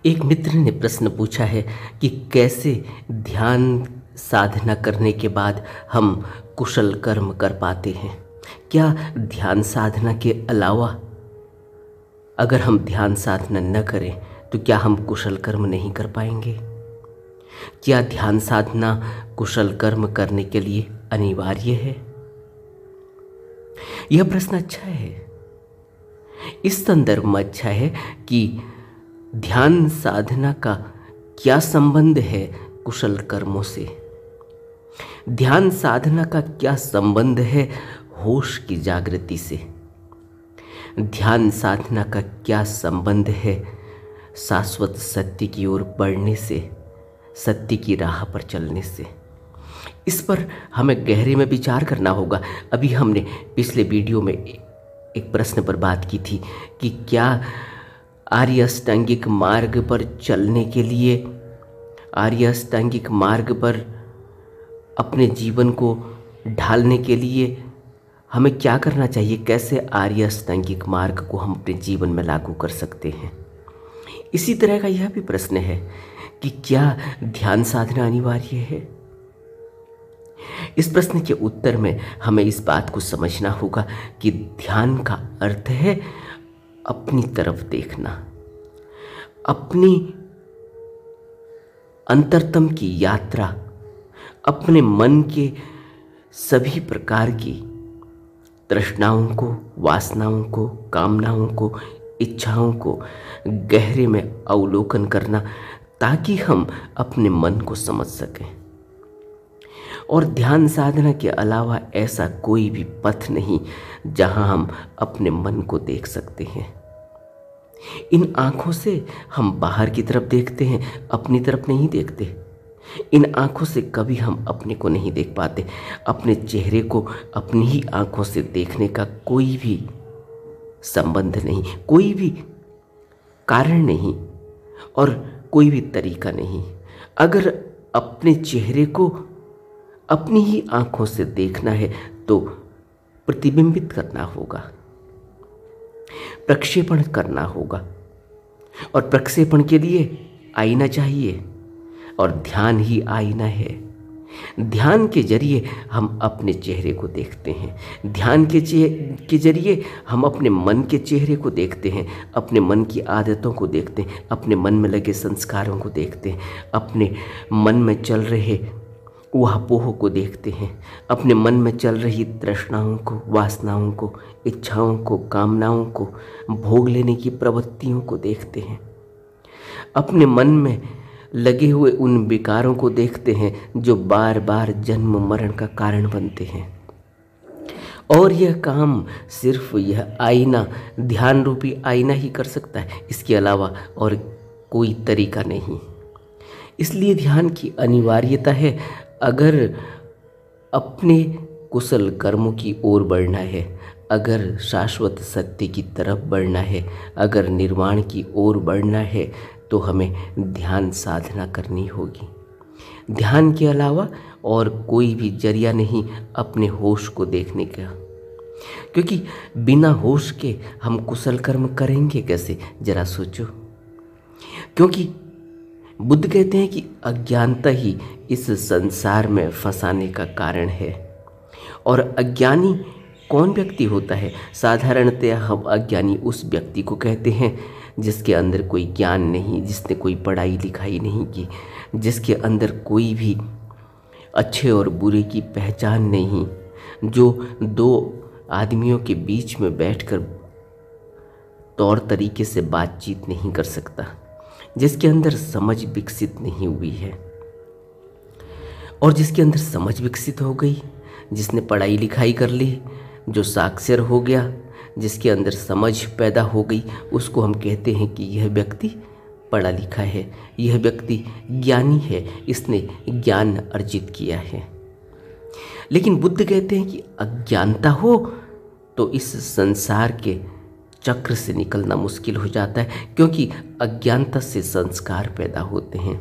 एक मित्र ने प्रश्न पूछा है कि कैसे ध्यान साधना करने के बाद हम कुशल कर्म कर पाते हैं। क्या ध्यान साधना के अलावा अगर हम ध्यान साधना न करें तो क्या हम कुशल कर्म नहीं कर पाएंगे? क्या ध्यान साधना कुशल कर्म करने के लिए अनिवार्य है? यह प्रश्न अच्छा है। इस संदर्भ में अच्छा है कि ध्यान साधना का क्या संबंध है कुशल कर्मों से। ध्यान साधना का क्या संबंध है होश की जागृति से। ध्यान साधना का क्या संबंध है शाश्वत सत्य की ओर बढ़ने से, सत्य की राह पर चलने से। इस पर हमें गहरे में विचार करना होगा। अभी हमने पिछले वीडियो में एक प्रश्न पर बात की थी कि क्या आर्य अष्टांगिक मार्ग पर चलने के लिए, आर्य अष्टांगिक मार्ग पर अपने जीवन को ढालने के लिए हमें क्या करना चाहिए, कैसे आर्य अष्टांगिक मार्ग को हम अपने जीवन में लागू कर सकते हैं। इसी तरह का यह भी प्रश्न है कि क्या ध्यान साधना अनिवार्य है। इस प्रश्न के उत्तर में हमें इस बात को समझना होगा कि ध्यान का अर्थ है अपनी तरफ देखना, अपनी अंतरतम की यात्रा, अपने मन के सभी प्रकार की तृष्णाओं को, वासनाओं को, कामनाओं को, इच्छाओं को गहरे में अवलोकन करना, ताकि हम अपने मन को समझ सकें। और ध्यान साधना के अलावा ऐसा कोई भी पथ नहीं जहां हम अपने मन को देख सकते हैं। इन आंखों से हम बाहर की तरफ देखते हैं, अपनी तरफ नहीं देखते। इन आंखों से कभी हम अपने को नहीं देख पाते। अपने चेहरे को अपनी ही आंखों से देखने का कोई भी संबंध नहीं, कोई भी कारण नहीं और कोई भी तरीका नहीं। अगर अपने चेहरे को अपनी ही आंखों से देखना है तो प्रतिबिंबित करना होगा, प्रक्षेपण करना होगा, और प्रक्षेपण के लिए आईना चाहिए, और ध्यान ही आईना है। ध्यान के जरिए हम अपने चेहरे को देखते हैं। ध्यान के जरिए हम अपने मन के चेहरे को देखते हैं, अपने मन की आदतों को देखते हैं, अपने मन में लगे संस्कारों को देखते हैं, अपने मन में चल रहे ऊहापोह को देखते हैं, अपने मन में चल रही तृष्णाओं को, वासनाओं को, इच्छाओं को, कामनाओं को, भोग लेने की प्रवृत्तियों को देखते हैं, अपने मन में लगे हुए उन विकारों को देखते हैं जो बार बार जन्म मरण का कारण बनते हैं। और यह काम सिर्फ यह आईना, ध्यान रूपी आईना ही कर सकता है, इसके अलावा और कोई तरीका नहीं। इसलिए ध्यान की अनिवार्यता है। अगर अपने कुशल कर्मों की ओर बढ़ना है, अगर शाश्वत सत्य की तरफ बढ़ना है, अगर निर्वाण की ओर बढ़ना है, तो हमें ध्यान साधना करनी होगी। ध्यान के अलावा और कोई भी जरिया नहीं अपने होश को देखने का, क्योंकि बिना होश के हम कुशल कर्म करेंगे कैसे, जरा सोचो। क्योंकि बुद्ध कहते हैं कि अज्ञानता ही इस संसार में फंसाने का कारण है। और अज्ञानी कौन व्यक्ति होता है? साधारणतः हम अज्ञानी उस व्यक्ति को कहते हैं जिसके अंदर कोई ज्ञान नहीं, जिसने कोई पढ़ाई लिखाई नहीं की, जिसके अंदर कोई भी अच्छे और बुरे की पहचान नहीं, जो दो आदमियों के बीच में बैठकर तौर तरीके से बातचीत नहीं कर सकता, जिसके अंदर समझ विकसित नहीं हुई है। और जिसके अंदर समझ विकसित हो गई, जिसने पढ़ाई लिखाई कर ली, जो साक्षर हो गया, जिसके अंदर समझ पैदा हो गई, उसको हम कहते हैं कि यह व्यक्ति पढ़ा लिखा है, यह व्यक्ति ज्ञानी है, इसने ज्ञान अर्जित किया है। लेकिन बुद्ध कहते हैं कि अज्ञानता हो तो इस संसार के चक्र से निकलना मुश्किल हो जाता है, क्योंकि अज्ञानता से संस्कार पैदा होते हैं।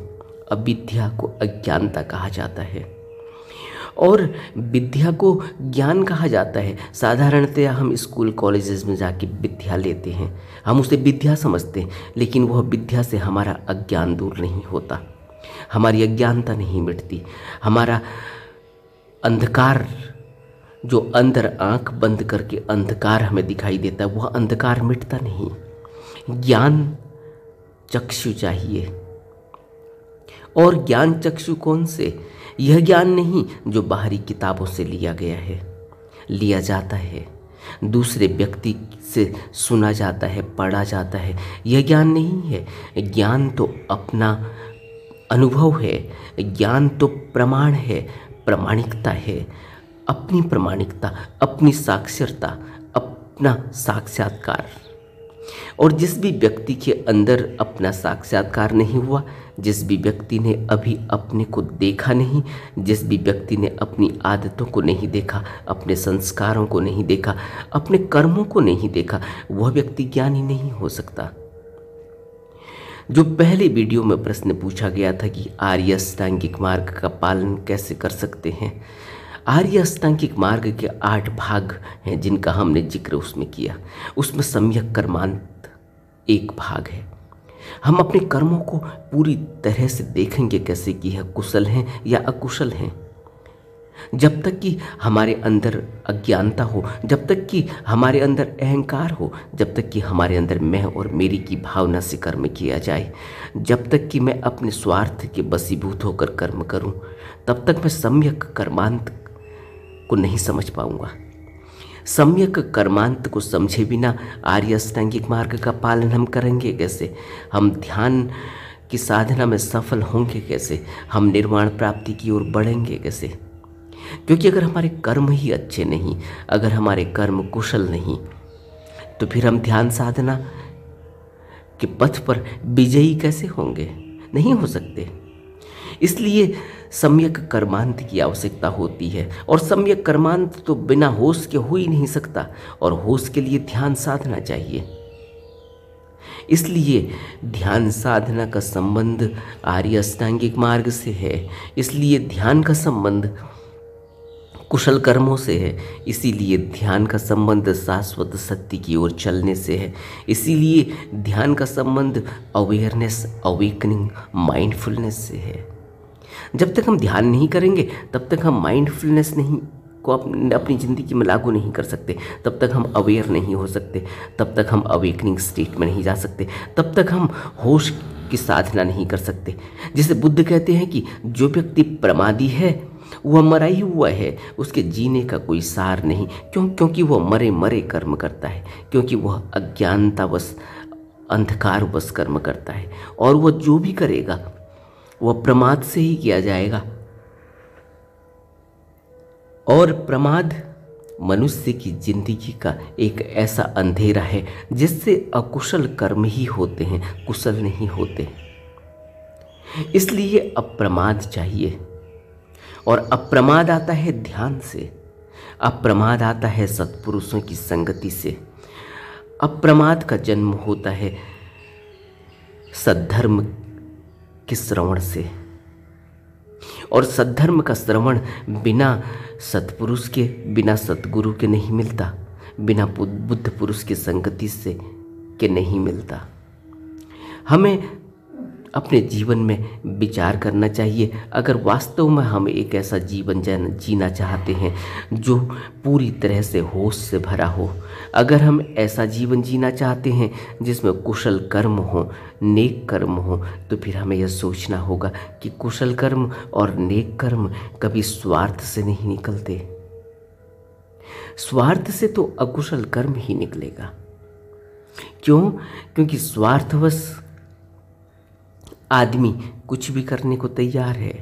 अविद्या को अज्ञानता कहा जाता है। और विद्या को ज्ञान कहा जाता है। साधारणतया हम स्कूल कॉलेजेस में जाके विद्या लेते हैं, हम उसे विद्या समझते हैं, लेकिन वह विद्या से हमारा अज्ञान दूर नहीं होता, हमारी अज्ञानता नहीं मिटती, हमारा अंधकार जो अंदर आंख बंद करके अंधकार हमें दिखाई देता है, वह अंधकार मिटता नहीं। ज्ञान चक्षु चाहिए। और ज्ञान चक्षु कौन से? यह ज्ञान नहीं जो बाहरी किताबों से लिया गया है, लिया जाता है, दूसरे व्यक्ति से सुना जाता है, पढ़ा जाता है, यह ज्ञान नहीं है। ज्ञान तो अपना अनुभव है, ज्ञान तो प्रमाण है, प्रामाणिकता है, अपनी प्रामाणिकता, अपनी साक्षरता, अपना साक्षात्कार। और जिस भी व्यक्ति के अंदर अपना साक्षात्कार नहीं हुआ, जिस भी व्यक्ति ने अभी अपने को देखा नहीं, जिस भी व्यक्ति ने अपनी आदतों को नहीं देखा, अपने संस्कारों को नहीं देखा, अपने कर्मों को नहीं देखा, वह व्यक्ति ज्ञानी नहीं हो सकता। जो पहले वीडियो में प्रश्न पूछा गया था कि आर्य अष्टांगिक मार्ग का पालन कैसे कर सकते हैं, आर्य अष्टांगिक मार्ग के 8 भाग हैं जिनका हमने जिक्र उसमें किया। उसमें सम्यक कर्मांत एक भाग है। हम अपने कर्मों को पूरी तरह से देखेंगे कैसे कि यह कुशल हैं या अकुशल हैं। जब तक कि हमारे अंदर अज्ञानता हो, जब तक कि हमारे अंदर अहंकार हो, जब तक कि हमारे अंदर मैं और मेरी की भावना से कर्म किया जाए, जब तक कि मैं अपने स्वार्थ के बसीभूत होकर कर्म करूं, तब तक मैं सम्यक कर्मांत को नहीं समझ पाऊंगा। सम्यक कर्मांत को समझे बिना आर्य अष्टांगिक मार्ग का पालन हम करेंगे कैसे? हम ध्यान की साधना में सफल होंगे कैसे? हम निर्वाण प्राप्ति की ओर बढ़ेंगे कैसे? क्योंकि अगर हमारे कर्म ही अच्छे नहीं, अगर हमारे कर्म कुशल नहीं, तो फिर हम ध्यान साधना के पथ पर विजयी कैसे होंगे? नहीं हो सकते। इसलिए सम्यक कर्मांत की आवश्यकता होती है, और सम्यक कर्मांत तो बिना होश के हो ही नहीं सकता, और होश के लिए ध्यान साधना चाहिए। इसलिए ध्यान साधना का संबंध आर्य अष्टांगिक मार्ग से है, इसलिए ध्यान का संबंध कुशल कर्मों से है, इसीलिए ध्यान का संबंध शाश्वत सत्य की ओर चलने से है, इसीलिए ध्यान का संबंध अवेयरनेस, अवेकनिंग, माइंडफुलनेस से है। जब तक हम ध्यान नहीं करेंगे तब तक हम माइंडफुलनेस नहीं को अपनी ज़िंदगी में लागू नहीं कर सकते, तब तक हम अवेयर नहीं हो सकते, तब तक हम अवेकनिंग स्टेट में नहीं जा सकते, तब तक हम होश की साधना नहीं कर सकते। जिसे बुद्ध कहते हैं कि जो व्यक्ति प्रमादी है वह मरा ही हुआ है, उसके जीने का कोई सार नहीं। क्योंकि वह मरे मरे कर्म करता है, क्योंकि वह अज्ञानतावश, अंधकारवश कर्म करता है, और वह जो भी करेगा वह प्रमाद से ही किया जाएगा। और प्रमाद मनुष्य की जिंदगी का एक ऐसा अंधेरा है जिससे अकुशल कर्म ही होते हैं, कुशल नहीं होते। इसलिए अप्रमाद चाहिए, और अप्रमाद आता है ध्यान से, अप्रमाद आता है सत्पुरुषों की संगति से, अप्रमाद का जन्म होता है सद्धर्म के श्रवण से, और सद्धर्म का श्रवण बिना सत्पुरुष के, बिना सतगुरु के नहीं मिलता, बिना बुद्ध पुरुष की संगति से के नहीं मिलता। हमें अपने जीवन में विचार करना चाहिए। अगर वास्तव में हम एक ऐसा जीवन जीना चाहते हैं जो पूरी तरह से होश से भरा हो, अगर हम ऐसा जीवन जीना चाहते हैं जिसमें कुशल कर्म हो, नेक कर्म हो, तो फिर हमें यह सोचना होगा कि कुशल कर्म और नेक कर्म कभी स्वार्थ से नहीं निकलते। स्वार्थ से तो अकुशल कर्म ही निकलेगा। क्यों? क्योंकि स्वार्थवश आदमी कुछ भी करने को तैयार है,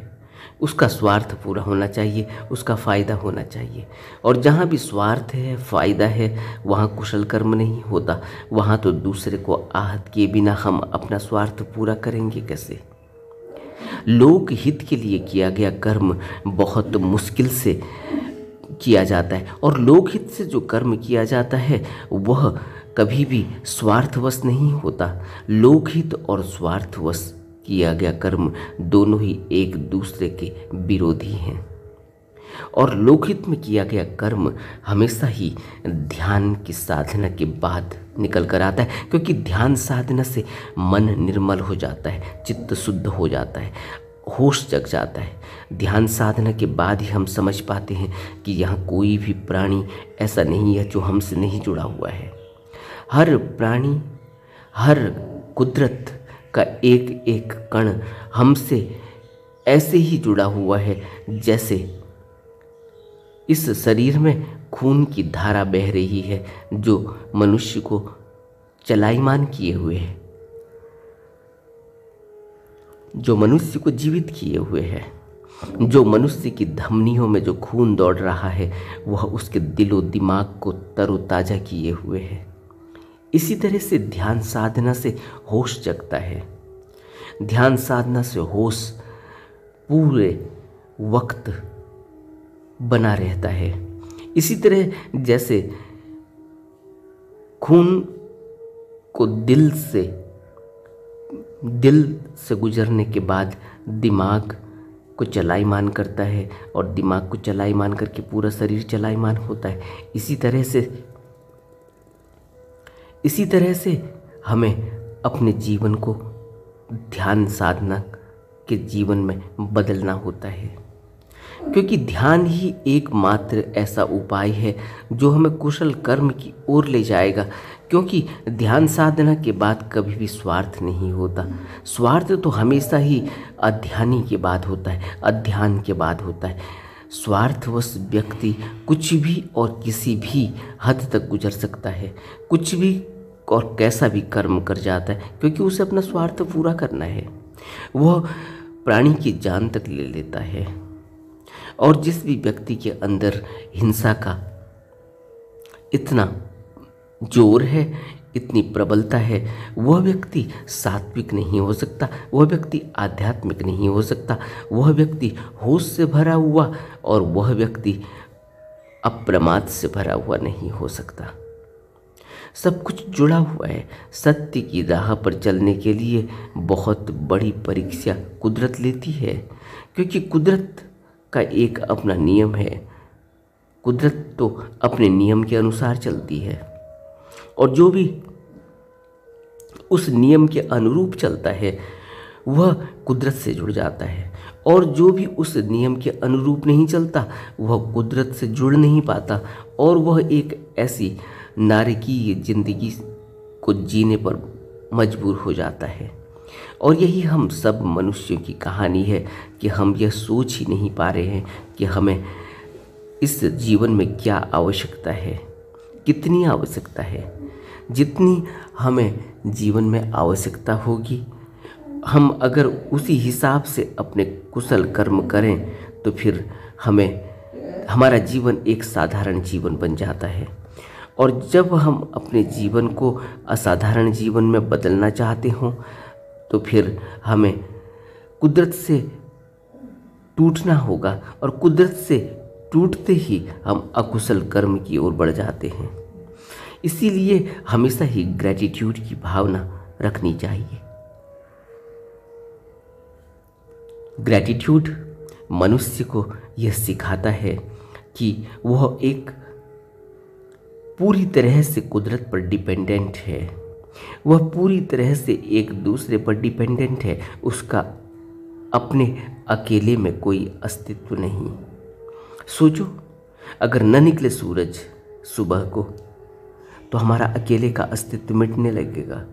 उसका स्वार्थ पूरा होना चाहिए, उसका फ़ायदा होना चाहिए। और जहाँ भी स्वार्थ है, फ़ायदा है, वहाँ कुशल कर्म नहीं होता। वहाँ तो दूसरे को आहत किए बिना हम अपना स्वार्थ पूरा करेंगे कैसे? लोक हित के लिए किया गया कर्म बहुत मुश्किल से किया जाता है, और लोकहित से जो कर्म किया जाता है वह कभी भी स्वार्थवश नहीं होता। लोकहित और स्वार्थवश किया गया कर्म दोनों ही एक दूसरे के विरोधी हैं। और लोकहित में किया गया कर्म हमेशा ही ध्यान की साधना के बाद निकल कर आता है, क्योंकि ध्यान साधना से मन निर्मल हो जाता है, चित्त शुद्ध हो जाता है, होश जग जाता है। ध्यान साधना के बाद ही हम समझ पाते हैं कि यहाँ कोई भी प्राणी ऐसा नहीं है जो हमसे नहीं जुड़ा हुआ है। हर प्राणी, हर कुदरत का एक एक कण हमसे ऐसे ही जुड़ा हुआ है जैसे इस शरीर में खून की धारा बह रही है जो मनुष्य को चलायमान किए हुए है, जो मनुष्य को जीवित किए हुए है। जो मनुष्य की धमनियों में जो खून दौड़ रहा है वह उसके दिलो दिमाग को तरोताजा किए हुए है। इसी तरह से ध्यान साधना से होश जगता है। ध्यान साधना से होश पूरे वक्त बना रहता है। इसी तरह जैसे खून को दिल से गुजरने के बाद दिमाग को चलायमान करता है और दिमाग को चलायमान करके पूरा शरीर चलायमान होता है। इसी तरह से हमें अपने जीवन को ध्यान साधना के जीवन में बदलना होता है, क्योंकि ध्यान ही एकमात्र ऐसा उपाय है जो हमें कुशल कर्म की ओर ले जाएगा। क्योंकि ध्यान साधना के बाद कभी भी स्वार्थ नहीं होता। स्वार्थ तो हमेशा ही अध्यानी के बाद होता है, अध्यान के बाद होता है। स्वार्थवश व्यक्ति कुछ भी और किसी भी हद तक गुजर सकता है, कुछ भी और कैसा भी कर्म कर जाता है, क्योंकि उसे अपना स्वार्थ पूरा करना है। वह प्राणी की जान तक ले लेता है। और जिस भी व्यक्ति के अंदर हिंसा का इतना जोर है, इतनी प्रबलता है, वह व्यक्ति सात्विक नहीं हो सकता, वह व्यक्ति आध्यात्मिक नहीं हो सकता, वह व्यक्ति होश से भरा हुआ और वह व्यक्ति अप्रमाद से भरा हुआ नहीं हो सकता। सब कुछ जुड़ा हुआ है। सत्य की राह पर चलने के लिए बहुत बड़ी परीक्षा कुदरत लेती है, क्योंकि कुदरत का एक अपना नियम है। कुदरत तो अपने नियम के अनुसार चलती है और जो भी उस नियम के अनुरूप चलता है वह कुदरत से जुड़ जाता है, और जो भी उस नियम के अनुरूप नहीं चलता वह कुदरत से जुड़ नहीं पाता, और वह एक ऐसी नारकीय जिंदगी को जीने पर मजबूर हो जाता है। और यही हम सब मनुष्यों की कहानी है कि हम यह सोच ही नहीं पा रहे हैं कि हमें इस जीवन में क्या आवश्यकता है, कितनी आवश्यकता है। जितनी हमें जीवन में आवश्यकता होगी, हम अगर उसी हिसाब से अपने कुशल कर्म करें तो फिर हमारा जीवन एक साधारण जीवन बन जाता है। और जब हम अपने जीवन को असाधारण जीवन में बदलना चाहते हों तो फिर हमें कुदरत से टूटना होगा, और कुदरत से टूटते ही हम अकुशल कर्म की ओर बढ़ जाते हैं। इसीलिए हमेशा ही ग्रैटिट्यूड की भावना रखनी चाहिए। ग्रैटिट्यूड मनुष्य को यह सिखाता है कि वह एक पूरी तरह से कुदरत पर डिपेंडेंट है, वह पूरी तरह से एक दूसरे पर डिपेंडेंट है। उसका अपने अकेले में कोई अस्तित्व नहीं। सोचो, अगर न निकले सूरज सुबह को तो हमारा अकेले का अस्तित्व मिटने लगेगा।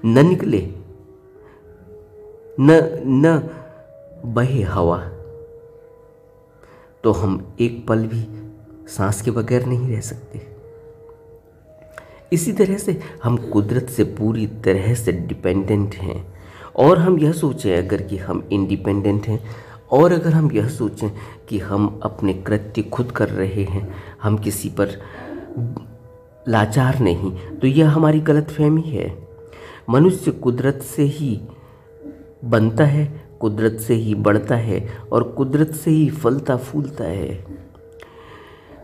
न निकले, न बहे हवा तो हम एक पल भी सांस के बगैर नहीं रह सकते। इसी तरह से हम कुदरत से पूरी तरह से डिपेंडेंट हैं। और हम यह सोचें अगर कि हम इंडिपेंडेंट हैं, और अगर हम यह सोचें कि हम अपने कृत्य खुद कर रहे हैं, हम किसी पर लाचार नहीं, तो यह हमारी गलतफहमी है। मनुष्य कुदरत से ही बनता है, कुदरत से ही बढ़ता है और कुदरत से ही फलता फूलता है।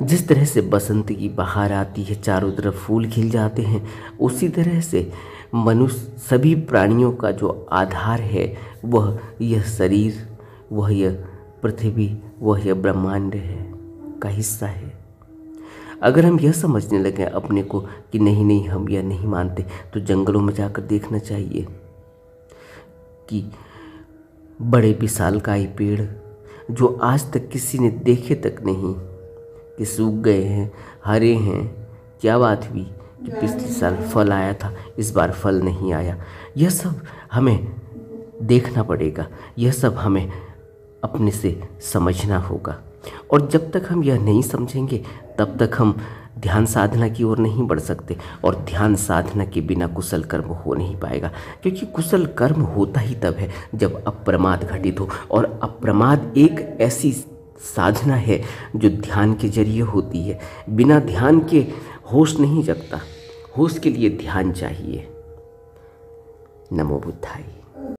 जिस तरह से बसंत की बहार आती है, चारों तरफ फूल खिल जाते हैं, उसी तरह से मनुष्य सभी प्राणियों का जो आधार है वह यह शरीर, वह यह पृथ्वी वह यह ब्रह्मांड है का हिस्सा है। अगर हम यह समझने लगे अपने को कि नहीं नहीं हम यह नहीं मानते, तो जंगलों में जाकर देखना चाहिए कि बड़े विशालकाय पेड़ जो आज तक किसी ने देखे तक नहीं, कि सूख गए हैं, हरे हैं, क्या बात हुई कि पिछले साल फल आया था, इस बार फल नहीं आया। यह सब हमें देखना पड़ेगा, यह सब हमें अपने से समझना होगा। और जब तक हम यह नहीं समझेंगे तब तक हम ध्यान साधना की ओर नहीं बढ़ सकते। और ध्यान साधना के बिना कुशल कर्म हो नहीं पाएगा, क्योंकि कुशल कर्म होता ही तब है जब अप्रमाद घटित हो। और अप्रमाद एक ऐसी साधना है जो ध्यान के जरिए होती है। बिना ध्यान के होश नहीं जगता, होश के लिए ध्यान चाहिए। नमो बुद्धाय।